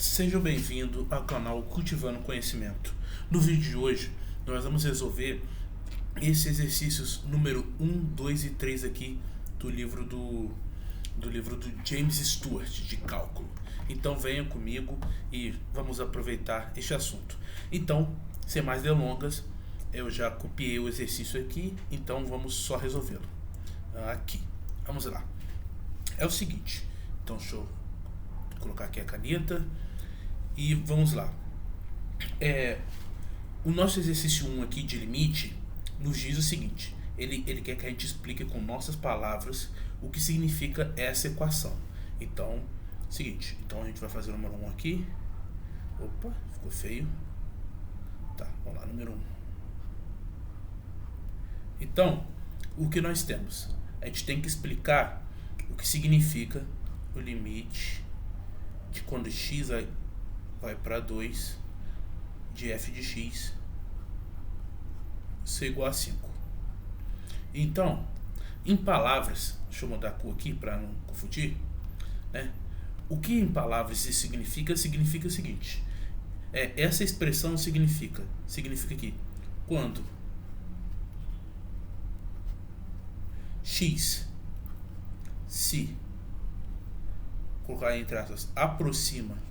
Seja bem-vindo ao canal Cultivando Conhecimento. No vídeo de hoje, nós vamos resolver esses exercícios número 1, 2 e 3 aqui do livro do James Stewart de cálculo. Então venha comigo e vamos aproveitar este assunto. Então, sem mais delongas, eu já copiei o exercício aqui, então vamos só resolvê-lo. Aqui, vamos lá. É o seguinte, então deixa eu colocar aqui a caneta e vamos lá. O nosso exercício 1 aqui de limite nos diz o seguinte: ele quer que a gente explique com nossas palavras o que significa essa equação. Então, seguinte, então a gente vai fazer o número 1 aqui. Opa, ficou feio. Tá, vamos lá, número 1. Então, o que nós temos? A gente tem que explicar o que significa o limite de quando x vai para 2 de f de x ser igual a 5. Então, em palavras, deixa eu mudar a cor aqui para não confundir, né? O que em palavras isso significa o seguinte: essa expressão significa que quando x se colocar entre aspas aproxima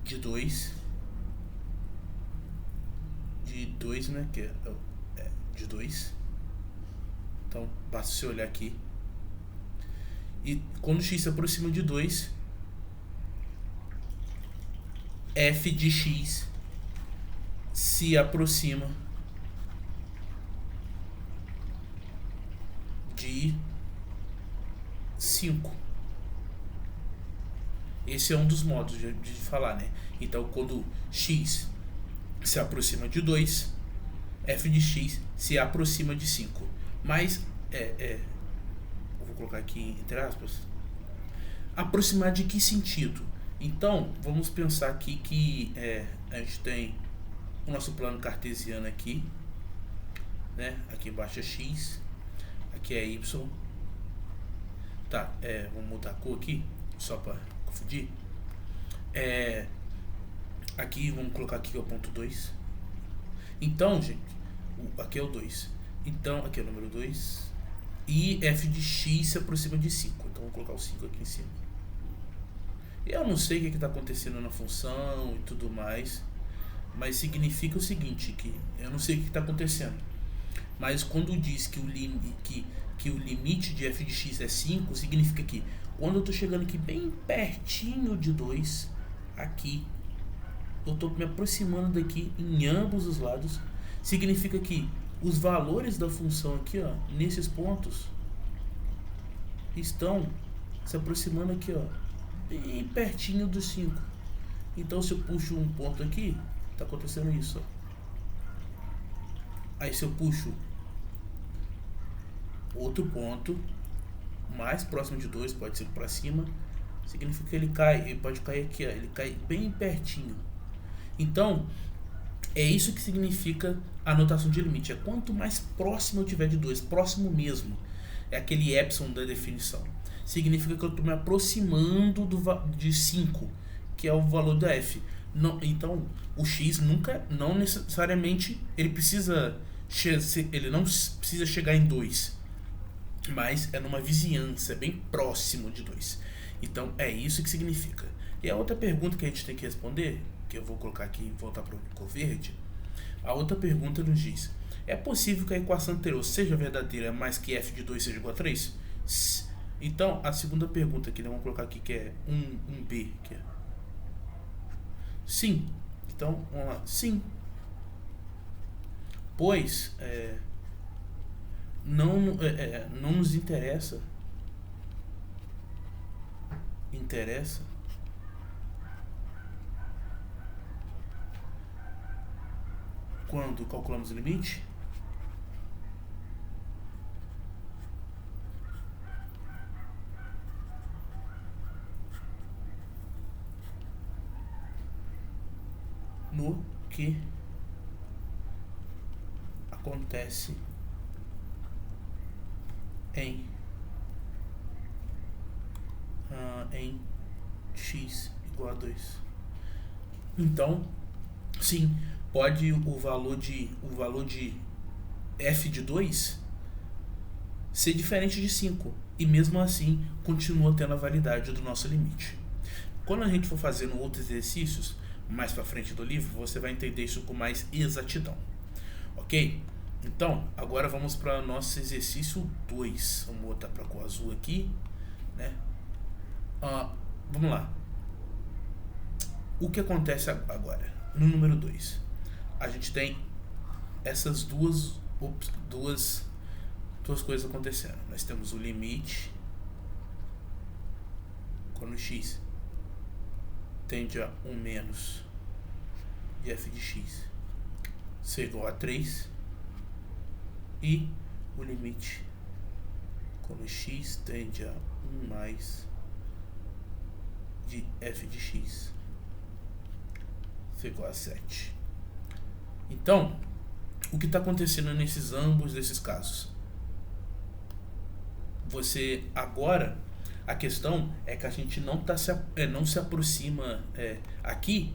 de 2, né, que é de 2. Então, basta você olhar aqui. E quando x se aproxima de 2, f de x se aproxima de 5. Esse é um dos modos de falar, né? Então, quando x se aproxima de 2, f de x se aproxima de 5. Mas, eu vou colocar aqui entre aspas, aproximar de que sentido? Então, vamos pensar aqui que a gente tem o nosso plano cartesiano aqui, né? Aqui embaixo é x, aqui é y. Tá, vamos mudar a cor aqui, só para confundir. Aqui, vamos colocar aqui que é o ponto 2. Então, gente, aqui é o 2. Então, aqui é o número 2. E f de x se aproxima de 5. Então, vou colocar o 5 aqui em cima. Eu não sei o que está acontecendo na função e tudo mais, mas significa o seguinte, que eu não sei o que está acontecendo. Mas quando diz que o limite de f de x é 5, significa que quando eu estou chegando aqui bem pertinho de 2, aqui, eu estou me aproximando daqui em ambos os lados, significa que os valores da função aqui, ó, nesses pontos, estão se aproximando aqui, ó, bem pertinho dos 5. Então, se eu puxo um ponto aqui, está acontecendo isso, ó. Aí, se eu puxo outro ponto mais próximo de 2, pode ser para cima, significa que ele pode cair aqui, ó, ele cai bem pertinho. Então, é isso que significa a notação de limite. É quanto mais próximo eu tiver de 2, próximo mesmo, é aquele epsilon da definição. Significa que eu estou me aproximando de 5, que é o valor da f. Não, então, o x não necessariamente, ele não precisa chegar em 2, mas é numa vizinhança, é bem próximo de 2. Então, é isso que significa. E a outra pergunta que a gente tem que responder, que eu vou colocar aqui e voltar para o cor verde, a outra pergunta nos diz: é possível que a equação anterior seja verdadeira, mas que f de 2 seja igual a 3? Então, a segunda pergunta aqui, vamos colocar aqui que é 1b, que é sim. Então, vamos lá, sim. Pois, não nos interessa quando calculamos o limite no que acontece em transformar em x igual a 2. Então, sim, pode o valor de f de 2 ser diferente de 5. E mesmo assim, continua tendo a validade do nosso limite. Quando a gente for fazendo outros exercícios, mais para frente do livro, você vai entender isso com mais exatidão. Ok? Então, agora vamos para o nosso exercício 2. Vamos botar para a cor azul aqui, né? Vamos lá. O que acontece agora? No número 2, a gente tem essas duas coisas acontecendo. Nós temos o limite quando x tende a 1 menos de f de x ser igual a 3, e o limite quando x tende a 1 mais de f de x ser igual a 7. Então, o que está acontecendo nesses ambos desses casos? Você agora, a questão é que a gente não se aproxima aqui.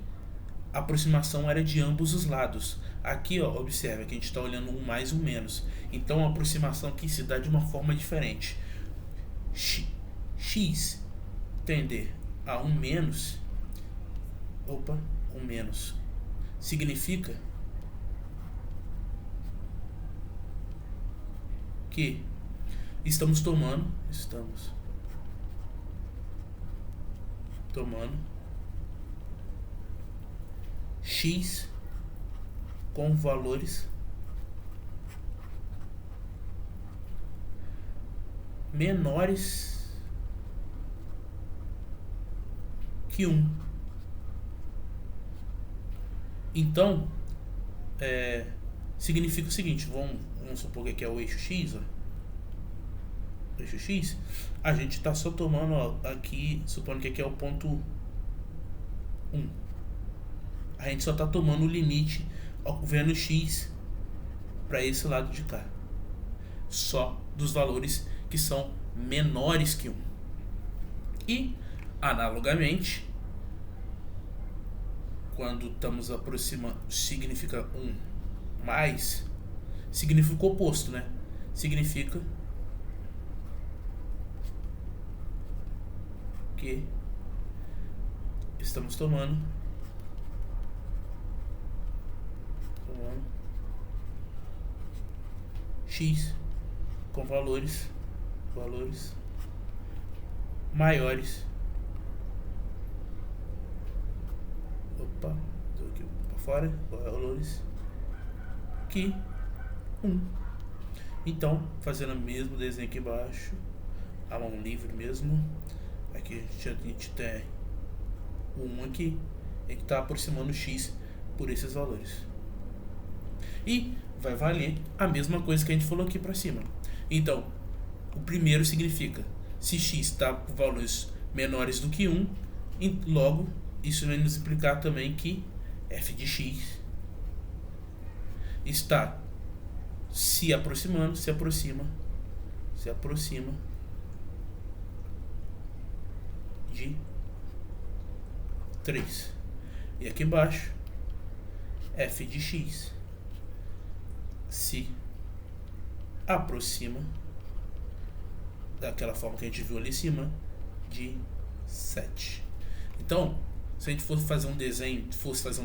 A aproximação era de ambos os lados. Aqui, ó, observa que a gente está olhando um mais, um menos. Então a aproximação aqui se dá de uma forma diferente. X tender a 1 menos, um menos, significa que estamos tomando x com valores menores que 1. Então, significa o seguinte, vamos supor que aqui é o eixo x, ó. O eixo x, a gente está só tomando, ó, aqui, supondo que aqui é o ponto 1. A gente só está tomando o limite, ó, vendo x para esse lado de cá. Só dos valores que são menores que 1. E, analogamente, quando estamos aproximando, significa 1 mais, significa o oposto, né? Significa que estamos tomando x com valores maiores. Deu aqui para fora, valores que 1. Então, fazendo o mesmo desenho aqui embaixo, a mão livre mesmo. Aqui a gente tem o 1 aqui, e que está aproximando x por esses valores. E vai valer a mesma coisa que a gente falou aqui para cima. Então, o primeiro significa, se x está com valores menores do que 1, logo, isso vai nos explicar também que f de x está se aproxima de 3. E aqui embaixo, f de x se aproxima daquela forma que a gente viu ali em cima, de 7. Então, se a gente fosse fazer um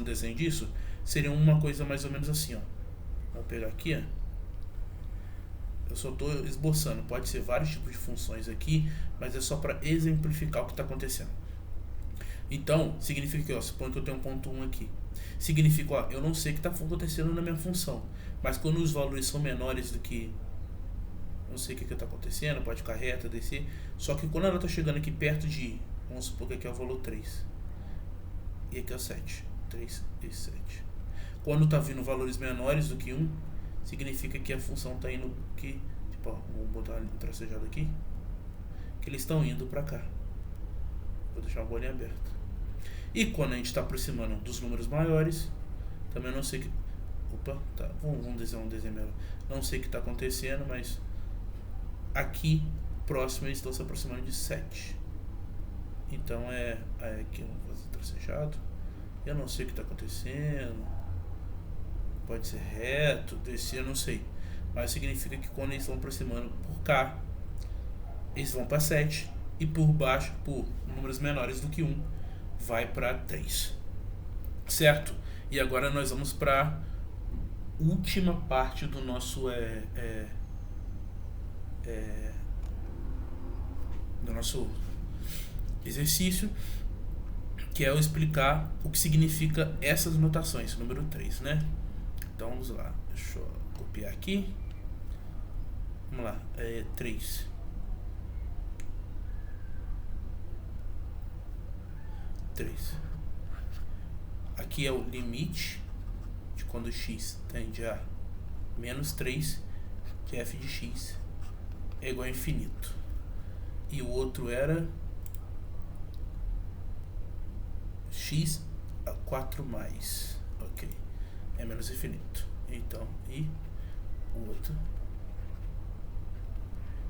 desenho disso, seria uma coisa mais ou menos assim, ó. Vamos pegar aqui, ó. Eu só estou esboçando, pode ser vários tipos de funções aqui, mas é só para exemplificar o que está acontecendo. Então, significa que, ó, suponho que eu tenho um ponto 1 aqui. Significa, ó, eu não sei o que está acontecendo na minha função, mas quando os valores são menores do que, não sei o que está acontecendo, pode ficar reta, descer, só que quando ela está chegando aqui perto de, vamos supor que aqui é o valor 3, e aqui é o 7, 3 e 7. Quando está vindo valores menores do que 1, significa que a função está indo que, tipo, ó, vou botar um tracejado aqui, que eles estão indo para cá. Vou deixar uma bolinha aberta. E quando a gente está aproximando dos números maiores, também não sei que, tá, vamos desenhar um desenho melhor. Não sei o que está acontecendo, mas aqui próximo eles estão se aproximando de 7. Então aqui eu vou fazer tracejado. Eu não sei o que está acontecendo. Pode ser reto, descer, eu não sei. Mas significa que quando eles vão aproximando por cá, eles vão para 7. E por baixo, por números menores do que 1, vai para 3. Certo? E agora nós vamos para última parte do nosso do nosso exercício, que é eu explicar o que significa essas notações, número 3, né? Então vamos lá, deixa eu copiar aqui. Vamos lá, 3. Aqui é o limite de quando x tende a menos 3, que f de x é igual a infinito. E o outro era x a 4 mais, ok, é menos infinito. Então, e o outro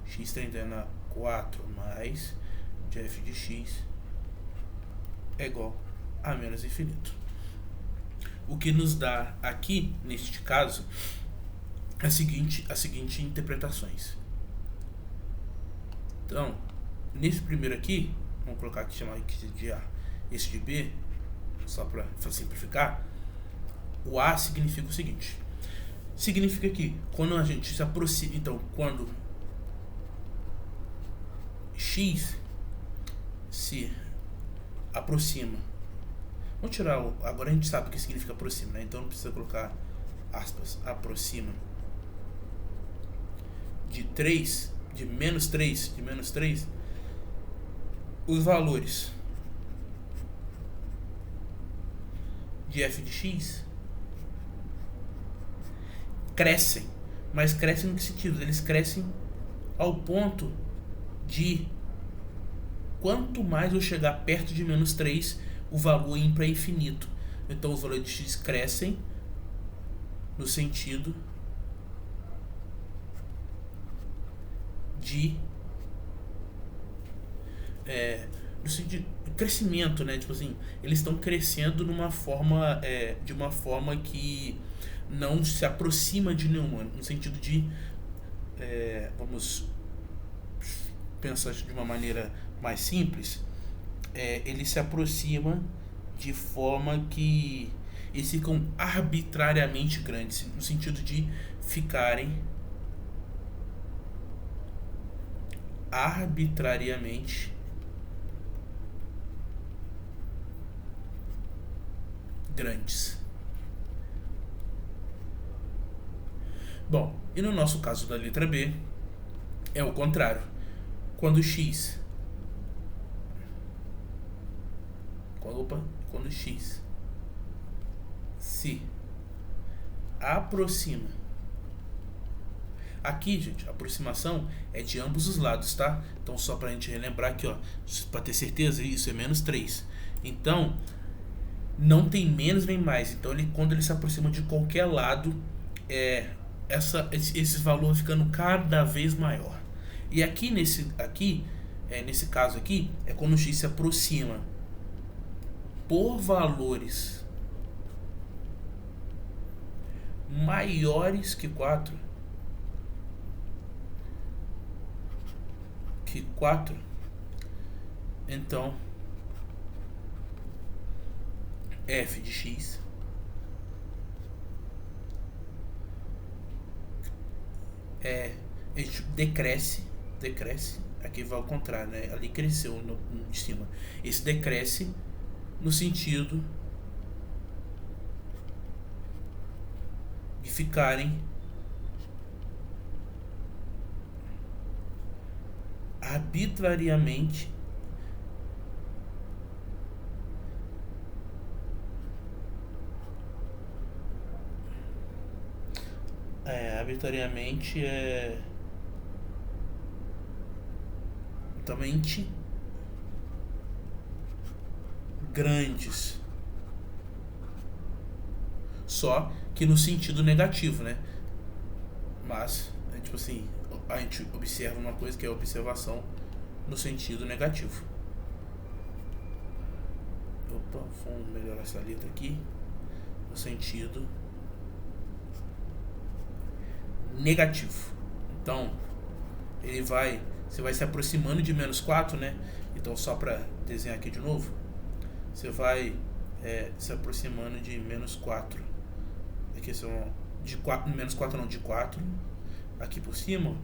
x tendendo a 4 mais de f de x é igual a menos infinito. O que nos dá aqui, neste caso, as seguintes interpretações. Então, nesse primeiro aqui, vamos colocar aqui, chamar aqui de A, esse de B, só para simplificar, o A significa o seguinte. Significa que quando a gente se aproxima, então, quando x se aproxima, vamos tirar agora a gente sabe o que significa aproxima, né? Então não precisa colocar aspas, aproxima de 3, de menos 3, os valores de f de x crescem, mas crescem no que sentido? Eles crescem ao ponto de quanto mais eu chegar perto de menos 3, o valor ir para infinito. Então os valores de x crescem no sentido de no sentido de crescimento, né? Tipo assim, eles estão crescendo numa forma de uma forma que não se aproxima de nenhuma, no sentido de vamos pensar de uma maneira mais simples, ele se aproxima de forma que eles ficam arbitrariamente grandes, no sentido de ficarem arbitrariamente grandes. Bom, e no nosso caso da letra B, é o contrário. Quando x se aproxima. Aqui, gente, a aproximação é de ambos os lados, tá? Então, só pra gente relembrar aqui, ó, pra ter certeza, isso é menos 3. Então, não tem menos nem mais. Então, quando ele se aproxima de qualquer lado, esses valores ficando cada vez maior. E aqui nesse caso aqui, é quando o x se aproxima por valores maiores que 4, então f de x decresce, aqui vai ao contrário, né? Ali cresceu no de cima. Esse decresce no sentido de ficarem arbitrariamente totalmente grandes, só que no sentido negativo, né? Mas tipo assim, a gente observa uma coisa que é a observação no sentido negativo. Opa, vamos melhorar essa letra aqui. No sentido negativo. Então, você vai se aproximando de menos 4, né? Então, só para desenhar aqui de novo, você vai se aproximando de menos 4. Aqui são de 4, menos 4 não, de 4. Aqui por cima.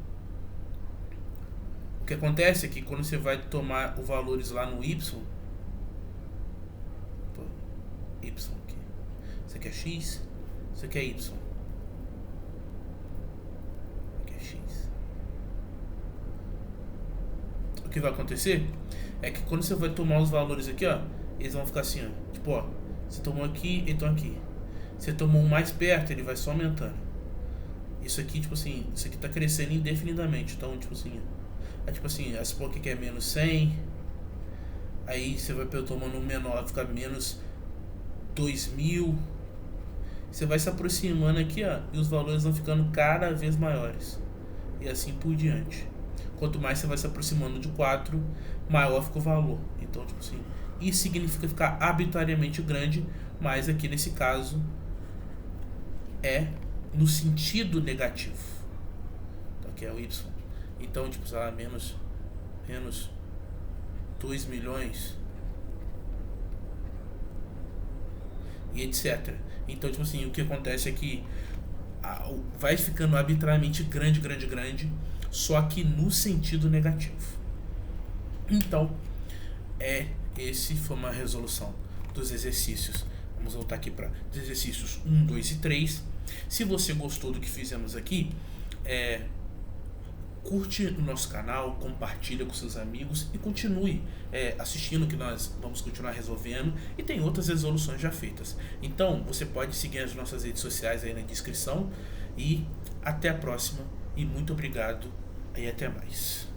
O que acontece é que quando você vai tomar os valores lá no y, aqui. Isso aqui é x, isso aqui é y. Aqui é x. O que vai acontecer é que quando você vai tomar os valores aqui, ó, eles vão ficar assim, ó. Tipo, ó, você tomou aqui, então aqui. Você tomou um mais perto, ele vai só aumentando. Isso aqui, tipo assim, isso aqui tá crescendo indefinidamente. Então, tipo assim, essa porra aqui que é menos 100. Aí você vai tomando um menor, fica menos 2000. Você vai se aproximando aqui, ó, e os valores vão ficando cada vez maiores. E assim por diante. Quanto mais você vai se aproximando de 4, maior fica o valor. Então, tipo assim, isso significa ficar arbitrariamente grande, mas aqui nesse caso é no sentido negativo. Então aqui é o y. Então, tipo, sei lá, menos 2 milhões e etc. Então, tipo assim, o que acontece é que vai ficando arbitrariamente grande, só que no sentido negativo. Então, esse foi uma resolução dos exercícios. Vamos voltar aqui para os exercícios 1, 2 e 3. Se você gostou do que fizemos aqui, curte o nosso canal, compartilha com seus amigos e continue assistindo, que nós vamos continuar resolvendo, e tem outras resoluções já feitas. Então você pode seguir as nossas redes sociais aí na descrição, e até a próxima, e muito obrigado e até mais.